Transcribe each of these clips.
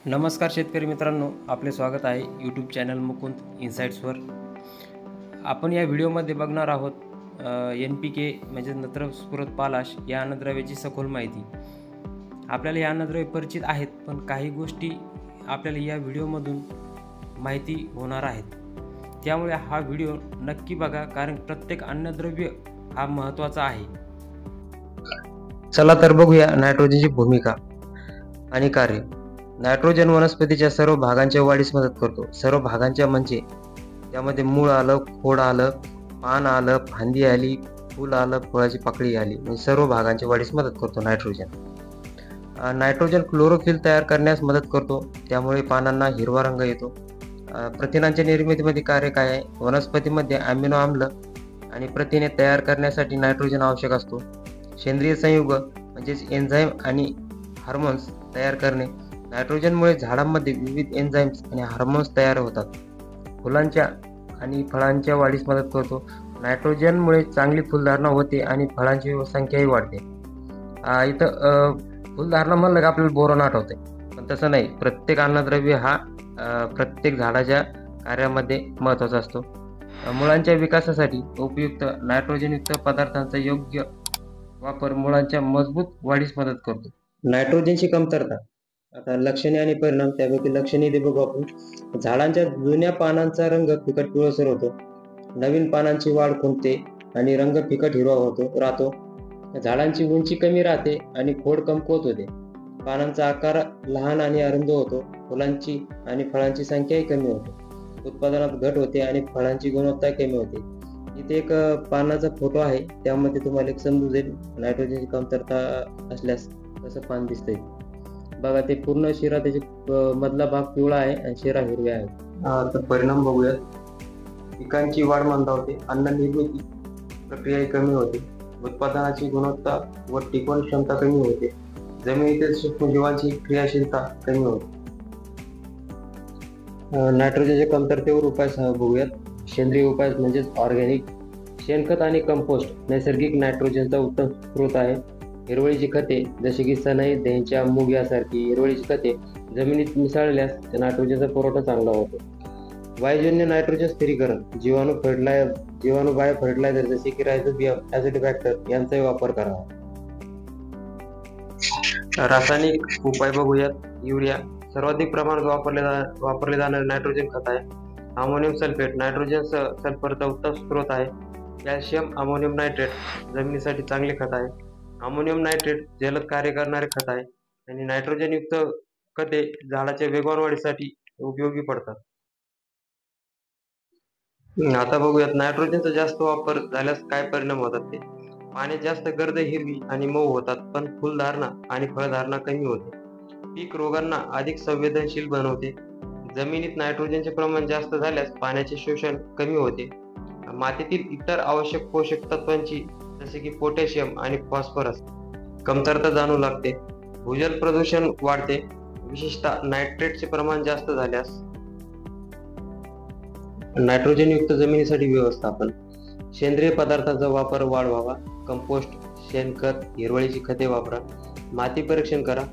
नमस्कार शेतकरी मित्रांनो, आपले स्वागत आहे यूट्यूब चॅनल मुकुंद इन्साइट्सवर. आपण या व्हिडिओमध्ये बघणार आहोत NPK म्हणजे नत्र स्फुरद पालाश या अन्नद्रव्याची सखोल माहिती. आपल्याला या अन्नद्रव्ये परिचित आहेत, पण काही गोष्टी आपल्याला या व्हिडिओमधून माहिती होणार आहेत. त्यामुळे हा व्हिडिओ नक्की बघा, कारण प्रत्येक अन्नद्रव्य हा महत्त्वाचा आहे. चला तर बघूया नायट्रोजनची भूमिका आणि कार्य. नायट्रोजन वनस्पतीच्या सर्व भागांच्या वाढीस मदत करतो. सर्व भागांच्या म्हणजे त्यामध्ये मूळ आलं, खोड आलं, पान आलं, फांदी आली, फूल आलं, फळाची पाकळी आली, म्हणजे सर्व भागांच्या वाढीस मदत करतो नायट्रोजन. नायट्रोजन क्लोरोफिल तयार करण्यास मदत करतो, त्यामुळे पानांना हिरवा रंग येतो. प्रथिनांच्या निर्मितीमध्ये कार्य काय आहे? वनस्पतीमध्ये अमिनो आम्ल आणि प्रथिने तयार करण्यासाठी नायट्रोजन आवश्यक असतो. सेंद्रिय संयुग म्हणजेच एन्झाईम आणि हार्मोन्स तयार करणे. नायट्रोजनमुळे झाडांमध्ये विविध एन्झाईम्स आणि हार्मोन्स तयार होतात. फुलांच्या आणि फळांच्या वाढीस मदत करतो. नायट्रोजनमुळे चांगली फुलधारणा होते आणि फळांची संख्याही वाढते. इथं फुलधारणा म्हणलं का आपल्याला बोरॉन आठवते, पण तसं नाही. प्रत्येक अन्नद्रव्य हा प्रत्येक झाडाच्या कार्यामध्ये महत्त्वाचा असतो. मुळांच्या विकासासाठी उपयुक्त नायट्रोजनयुक्त पदार्थांचा योग्य वापर मुळांच्या मजबूत वाढीस मदत करतो. नायट्रोजनची कमतरता. आता लक्षणे आणि परिणाम, त्यापैकी लक्षणे इथे बघू आपण. झाडांच्या जुन्या पानांचा रंग फिकट पिवळसर होतो. नवीन पानांची वाढ खुंटते आणि रंग फिकट हिरवा राहतो. झाडांची उंची कमी राहते आणि खोड कमकुवत होते. पानांचा आकार लहान आणि अरुंद होतो. फुलांची आणि फळांची संख्याही कमी होते. उत्पादनात घट होते आणि फळांची गुणवत्ता कमी होते. इथे एक पानाचा फोटो आहे, त्यामध्ये तुम्हाला एक समजून जाईल नायट्रोजनची कमतरता असल्यास कसं पान दिसतंय. बघा, ते पूर्ण शिरा, त्याचे मधला भाग पिवळा आहे आणि शिरा हिरव्या आहे. तर परिणाम बघूयात. पिकांची वाढ मंदावते, अन्न निर्मिती प्रक्रिया कमी होते, उत्पादनाची गुणवत्ता व टिकवण क्षमता कमी होते, जमिनीतील सूक्ष्मजीवांची क्रियाशीलता कमी होते. नायट्रोजनच्या कमतरतेवर उपाय बघूयात. सेंद्रिय उपाय म्हणजेच ऑर्गॅनिक. शेणखत आणि कंपोस्ट नैसर्गिक नायट्रोजनचा उत्तम स्रोत आहे. हिरवळीची खते जसे की सनई, देंच्या, मूग यासारखी हिरवळीची खते जमिनीत मिसळल्यास नायट्रोजनचा पुरवठा चांगला होतो. वायुजन्य नायट्रोजन स्थिरीकरण. जीवाणू बायो फर्टिलायझर जसे की रायझोबियम, ॲझोटोबॅक्टर यांचाही वापर करावा. रासायनिक उपाय बघूयात. युरिया सर्वाधिक प्रमाणात वापरले जाणारे नायट्रोजन खत आहे. अमोनियम सल्फेट नायट्रोजन सल्फरचा उत्तम स्रोत आहे. कॅल्शियम अमोनियम नायट्रेट जमिनीसाठी चांगले खत आहे. अमोनियम नायट्रेट जलद कार्य करणारे खत आहे आणि नायट्रोजनयुक्त खते झाडाच्या वेगवान वाढीसाठी उपयोगी पडतात. आता बघूयात नायट्रोजनचा जास्त वापर झाल्यास काय परिणाम होतात ते. पाण्यात जास्त गर्द हिरवी आणि मऊ होतात, पण फुलधारणा आणि फळधारणा कमी होते. पीक रोगांना अधिक संवेदनशील बनवते. जमिनीत नायट्रोजनचे प्रमाण जास्त झाल्यास पाण्याचे शोषण कमी होते. मातीतील इतर आवश्यक पोषक तत्वांची जसे की पोटॅशियम आणि फॉस्फरस कमतरता जाणवू लागते. भूजल प्रदूषण वाढते, विशेषतः नायट्रेटचे प्रमाण जास्त झाल्यास. नायट्रोजनयुक्त जमिनीसाठी व्यवस्थापन. सेंद्रिय पदार्थांचा वापर वाढवावा. कंपोस्ट, शेणखत, हिरवळीची खते वापरा. माती परीक्षण करा.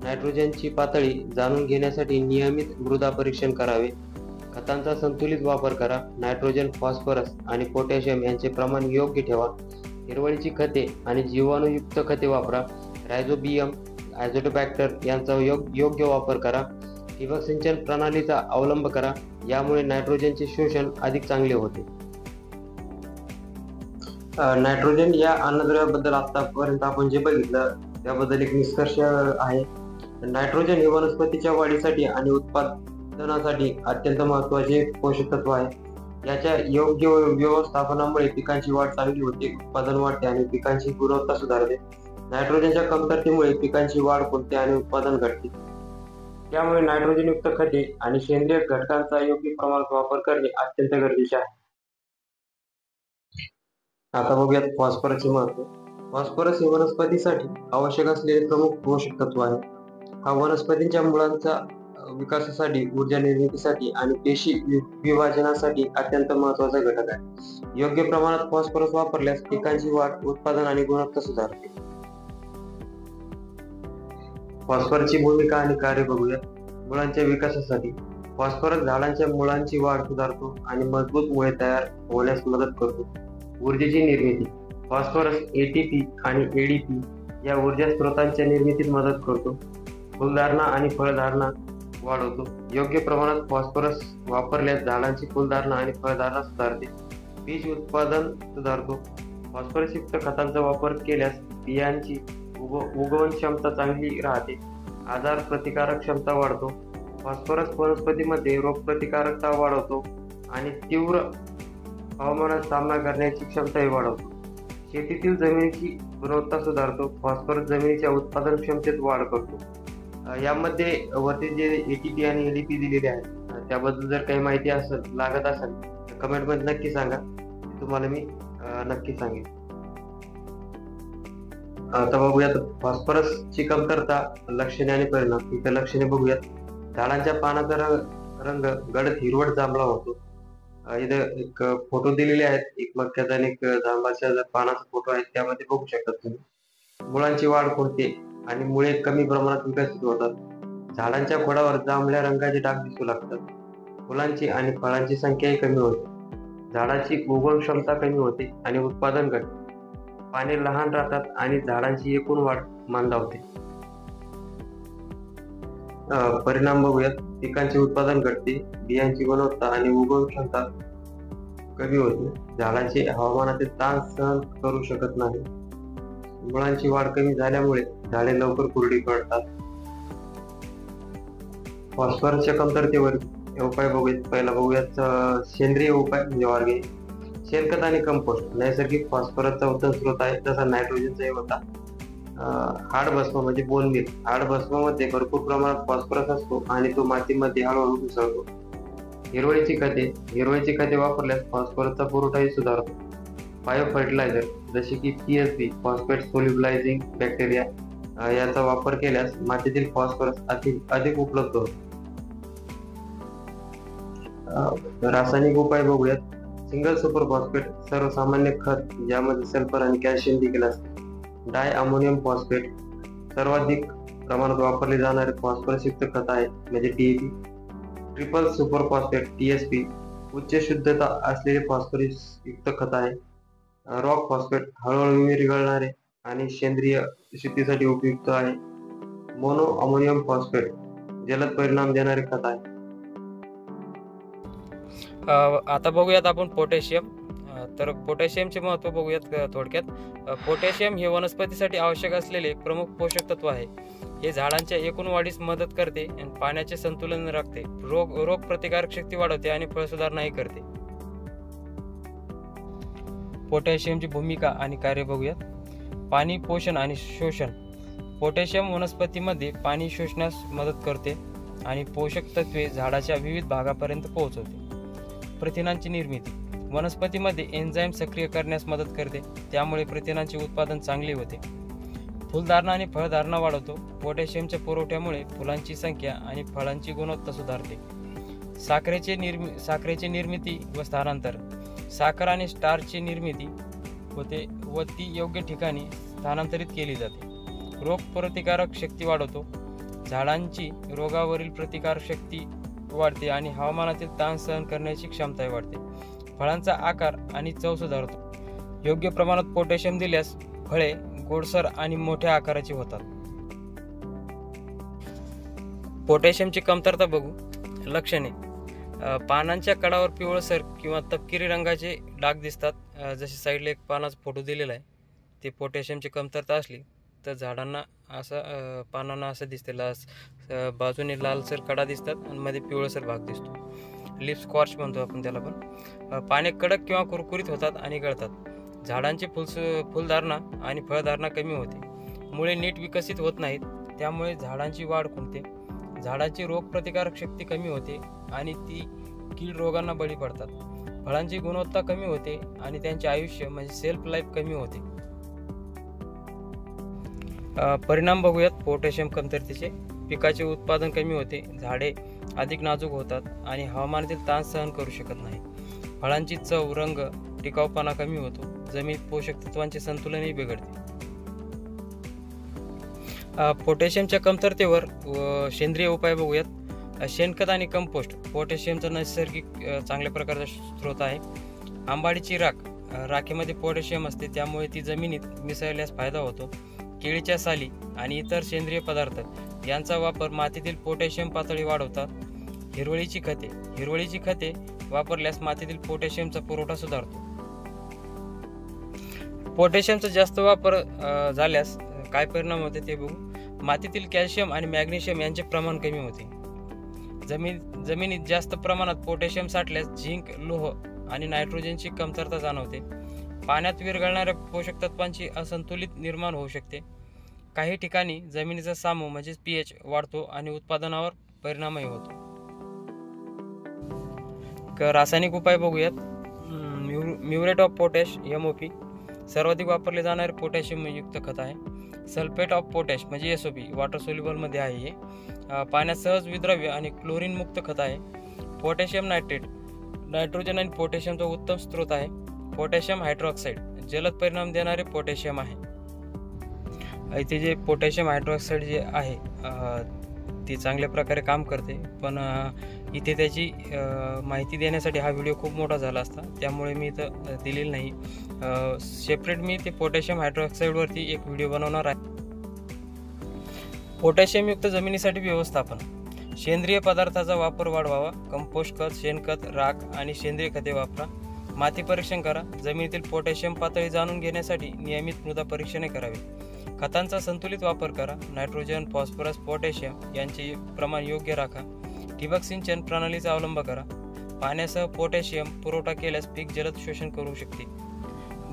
नायट्रोजनची पातळी जाणून घेण्यासाठी नियमित मृदा परीक्षण करावे. खतांचा संतुलित वापर करा. नायट्रोजन, फॉस्फरस आणि पोटॅशियम यांचे प्रमाण योग्य ठेवा. हिरवळीची खते आणि जीवाणूयुक्त खते वापरा. रायझोबियम, ॲझोटोबॅक्टर यांचा योग्य वापर करा. ठिबक सिंचन प्रणालीचा अवलंब करा, यामुळे नायट्रोजनचे शोषण अधिक चांगले होते. नायट्रोजन या अन्नद्रव्याबद्दल आतापर्यंत आपण जे बघितलं त्याबद्दल एक निष्कर्ष आहे. नायट्रोजन हे वनस्पतीच्या वाढीसाठी आणि उत्पादनासाठी अत्यंत महत्त्वाचे पोषक तत्व आहे. याच्या योग्य व्यवस्थापनामुळे पिकांची वाढ चांगली होते, उत्पादन वाढते आणि पिकांची गुणवत्ता सुधारते. नायट्रोजनच्या कमतरतेमुळे पिकांची वाढ खुंटते आणि उत्पादन घटते. त्यामुळे नायट्रोजनयुक्त खते आणि सेंद्रिय घटकांचा योग्य प्रमाणात वापर करणे अत्यंत गरजेचे आहे. आता बघूयात फॉस्फरसचे महत्त्व. फॉस्फरस हे वनस्पतीसाठी आवश्यक असलेले प्रमुख पोषक तत्व आहे. हा वनस्पतींच्या मुळांच्या विकासासाठी, ऊर्जा निर्मितीसाठी आणि पेशी विभाजनासाठी अत्यंत महत्त्वाचा घटक आहे. योग्य प्रमाणात फॉस्फरस वापरल्यास पिकांची वाढ, उत्पादन आणि गुणवत्ता सुधारते. फॉस्फरसची भूमिका आणि कार्य बघूया. मुळांच्या विकासासाठी फॉस्फरस झाडांच्या मुळांची वाढ सुधारतो आणि मजबूत मुळे तयार होण्यास मदत करतो. ऊर्जेची निर्मिती फॉस्फरस एटीपी आणि एडीपी या ऊर्जा स्रोतांच्या निर्मितीत मदत करतो. फुलधारणा आणि फळधारणा वाढवतो. योग्य प्रमाणात फॉस्फरस वापरल्यास झाडांची फुलधारणा आणि फळधारणा सुधारते. बीज उत्पादन सुधारतो. फॉस्फरसयुक्त खतांचा वापर केल्यास बियांची उगवण क्षमता चांगली राहते. आजार प्रतिकारक क्षमता वाढतो. फॉस्फरस वनस्पतीमध्ये रोगप्रतिकारकता वाढवतो आणि तीव्र हवामानात सामना करण्याची क्षमताही वाढवतो. शेतीतील जमिनीची गुणवत्ता सुधारतो. फॉस्फरस जमिनीच्या उत्पादन क्षमतेत वाढ करतो. यामध्ये वरती जे एटीपी आणि एडीपी दिलेले आहेत त्याबद्दल जर काही माहिती लागत असेल तर कमेंटमध्ये नक्की सांगा, तुम्हाला मी नक्की सांगेन. आता बघूयात फॉस्फरसची कमतरता, लक्षणे आणि परिणाम. इथे लक्षणे बघूयात. झाडांच्या पानाचा रंग गडद हिरवट जांभळा होतो. इथं एक फोटो दिलेले आहेत, एक मक्याचा आणि एक जांभळाच्या पानाचा फोटो आहे, त्यामध्ये बघू शकतात तुम्ही. मुळांची वाढ खुंटते आणि मुळे कमी प्रमाणात विकसित होतात. झाडांच्या खोडावर जांभळ्या रंगाचे डाग दिसू लागतात. फुलांची आणि फळांची संख्याही कमी होते. झाडाची उगवण क्षमता कमी होते आणि उत्पादन घटते. पाने लहान राहतात आणि झाडांची एकूण वाढ मंदावते. परिणाम बघूयात. पिकांचे उत्पादन घटते. बियांची गुणवत्ता आणि उगवण क्षमता कमी होते. झाडाचे हवामानातील ताण सहन करू शकत नाही. मुळांची वाढ कमी झाल्यामुळे झाडे लवकर कोरडी पडतात. फॉस्फरसच्या कमतरतेवर उपाय बघूयात. पहिला बघूयात सेंद्रिय उपाय म्हणजे ऑर्गॅनिक. शेणखत आणि कंपोस्ट नैसर्गिक फॉस्फरसचा उत्तम स्रोत आहे, जसा नायट्रोजनचाही होता. हाड भस्म म्हणजे बोन मील. हाड भस्मामध्ये भरपूर प्रमाणात फॉस्फरस असतो आणि तो मातीमध्ये हळूहळू मिसळतो. हिरवळीची खते वापरल्यास फॉस्फरसचा पुरवठाही सुधारतो. बायो फर्टिलायझर जसे की पीएसबी फॉस्फेट सोल्युबलायझिंग बॅक्टेरिया याचा वापर केल्यास मातीतील फॉस्फरस अधिक उपलब्ध होतो. रासायनिक उपाय बघूयात. सिंगल सुपर फॉस्फेट सर्वसामान्य खत ज्यामध्ये सल्फर आणि कॅल्शियम देखील असते. डाय अमोनियम फॉस्फेट सर्वाधिक प्रमाणात वापरले जाणारे फॉस्फरसयुक्त खत आहे म्हणजे DAP. Triple super phosphate TSP उच्च शुद्धता असलेले फॉस्फरस युक्त खत आहे. रॉक फॉस्फेट हळूहळू विरघळणारे आणि सेंद्रिय शेतीसाठी उपयुक्त आहे. मोनो अमोनियम फॉस्फेट जलद परिणाम देणारे खत आहे. आता बघूयात आपण पोटॅशियम. तर पोटॅशियमचे महत्त्व बघूयात थोडक्यात. पोटॅशियम हे वनस्पतीसाठी आवश्यक असलेले प्रमुख पोषक तत्व आहे. हे झाडांच्या एकूण वाढीस मदत करते आणि पाण्याचे संतुलन राखते. रोग प्रतिकारक शक्ती वाढवते आणि फळ सुधारणाही करते. पोटॅशियमची भूमिका आणि कार्य बघूयात. पाणी पोषण आणि शोषण. पोटॅशियम वनस्पतीमध्ये पाणी शोषण्यास मदत करते आणि पोषक तत्वे झाडाच्या विविध भागापर्यंत पोहोचवते. प्रथिनांची निर्मिती. वनस्पतीमध्ये एन्झाईम सक्रिय करण्यास मदत करते, त्यामुळे प्रथिनांचे उत्पादन चांगले होते. फुलधारणा आणि फळधारणा वाढवतो. पोटॅशियमच्या पुरवठ्यामुळे फुलांची संख्या आणि फळांची गुणवत्ता सुधारते. साखरेची निर्मिती व स्थानांतर. साखर आणि स्टार्चची निर्मिती होते व ती योग्य ठिकाणी स्थानांतरित केली जाते. रोग प्रतिकारक शक्ती वाढवतो. झाडांची रोगावरील प्रतिकारक शक्ती वाढते आणि हवामानातील ताण सहन करण्याची क्षमता वाढते. फळांचा आकार आणि चव सुधारतो. योग्य प्रमाणात पोटॅशियम दिल्यास फळे गोडसर आणि मोठ्या आकाराची होतात. पोटॅशियमची कमतरता बघू. लक्षणे. पानांच्या कडावर पिवळसर किंवा तपकिरी रंगाचे डाग दिसतात. जसे साईडला एक पानाचा फोटो दिलेला आहे. ते पोटॅशियमची कमतरता असली तर झाडांना पानांना असं दिसते, बाजूने लालसर कडा दिसतात आणि मध्ये पिवळसर भाग दिसतो. लिप स्कॉर्च म्हणतो आपण त्याला पण. पाने कडक किंवा कुरकुरीत होतात आणि गळतात. झाडांची फुलधारणा आणि फळधारणा कमी होते. मुळे नीट विकसित होत नाहीत, त्यामुळे झाडांची वाढ खुंटते. झाडाची रोगप्रतिकारक शक्ती कमी होते आणि ती कीड रोगांना बळी पडतात. फळांची गुणवत्ता कमी होते आणि त्यांचे आयुष्य म्हणजे सेल्फ लाईफ कमी होते. परिणाम बघूयात पोटॅशियम कमतरतेचे. पिकाचे उत्पादन कमी होते. झाडे अधिक नाजूक होतात आणि हवामानातील ताण सहन करू शकत नाही. फळांची चव, रंग, टिकाऊपणा कमी होतो. जमिनीत पोषक तत्वांचे संतुलनही बिघडते. पोटॅशियमच्या कमतरतेवर सेंद्रिय उपाय बघूयात. शेणखत आणि कंपोस्ट पोटॅशियमचा नैसर्गिक चांगल्या प्रकारचा स्रोत आहे. आंबाडीची राखेमध्ये पोटॅशियम असते, त्यामुळे ती जमिनीत मिसळल्यास फायदा होतो. केळीच्या साली आणि इतर सेंद्रिय पदार्थ यांचा वापर मातीतील पोटॅशियम पातळी वाढवतात. हिरवळीची खते वापरल्यास मातीतील पोटॅशियमचा पुरवठा सुधारतो. पोटॅशियमचा जास्त वापर झाल्यास काय परिणाम होते ते बघू. मातीतील कॅल्शियम आणि मॅग्नेशियम यांचे प्रमाण कमी होते. जमिनीत जास्त प्रमाणात पोटॅशियम साठल्यास झिंक, लोह आणि नायट्रोजनची कमतरता जाणवते. पाण्यात विरघळणाऱ्या पोषक तत्वांची असंतुलित निर्माण होऊ शकते. काही ठिकाणी जमिनीचा सामू म्हणजेच pH वाढतो आणि उत्पादनावर परिणामही होतो. रासायनिक उपाय बघूयात. म्युरेट ऑफ पोटॅश MOP सर्वाधिक वापरले जाणारे पोटॅशियम युक्त खत आहे. सल्फेट ऑफ पोटॅश म्हणजे SOP वॉटर सोल्युबल मध्ये आहे. हे पाण्यात सहज विद्राव्य आणि क्लोरीन मुक्त खत आहे. पोटॅशियम नायट्रेट नायट्रोजन आणि पोटॅशियमचा उत्तम स्रोत आहे. पोटॅशियम हायड्रॉक्साईड जलद परिणाम देणारे पोटॅशियम आहे. इथे जे पोटॅशियम हायड्रॉक्साईड जे आहे ते चांगल्या प्रकारे काम करते, पण इथे त्याची माहिती देण्यासाठी हा व्हिडिओ खूप मोठा झाला असता, त्यामुळे मी इथं दिलेलं नाही. सेपरेट मी ते पोटॅशियम हायड्रॉक्साईडवरती एक व्हिडिओ बनवणार आहे. पोटॅशियमयुक्त जमिनीसाठी व्यवस्थापन. सेंद्रिय पदार्थाचा वापर वाढवावा. कंपोस्ट खत, शेणखत, राख आणि सेंद्रिय खते वापरा. माती परीक्षण करा. जमिनीतील पोटॅशियम पातळी जाणून घेण्यासाठी नियमित मृदा परीक्षणे करावी. खतांचा संतुलित वापर करा. नायट्रोजन, फॉस्फरस, पोटॅशियम यांचे प्रमाण योग्य राखा. ठिबक सिंचन प्रणालीचा अवलंब करा. पाण्यासह पोटॅशियम पुरवठा केल्यास पीक जलद शोषण करू शकते.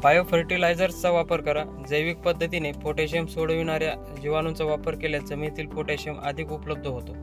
बायो फर्टिलायझर्सचा वापर करा. जैविक पद्धतीने पोटॅशियम सोडविणाऱ्या जीवाणूंचा वापर केल्यास जमिनीतील पोटॅशियम अधिक उपलब्ध होतो.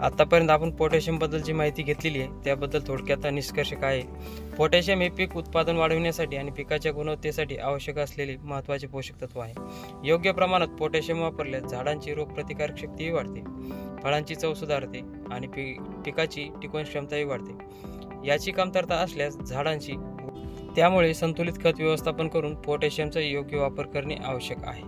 आतापर्यंत आपण पोटॅशियम बद्दलची माहिती घेतलेली आहे, त्याबद्दल थोडक्यात निष्कर्ष काय आहे. पोटॅशियम हे पीक उत्पादन वाढविण्यासाठी आणि पिकाच्या गुणवत्तेसाठी आवश्यक असलेले महत्त्वाचे पोषक तत्व आहे. योग्य प्रमाणात पोटॅशियम वापरल्यास झाडांची रोगप्रतिकारक शक्तीही वाढते, फळांची चव सुधारते आणि पिकाची टिकवण क्षमताही वाढते. याची कमतरता असल्यास झाडांची, त्यामुळे संतुलित खत व्यवस्थापन करून पोटॅशियमचा योग्य वापर करणे आवश्यक आहे.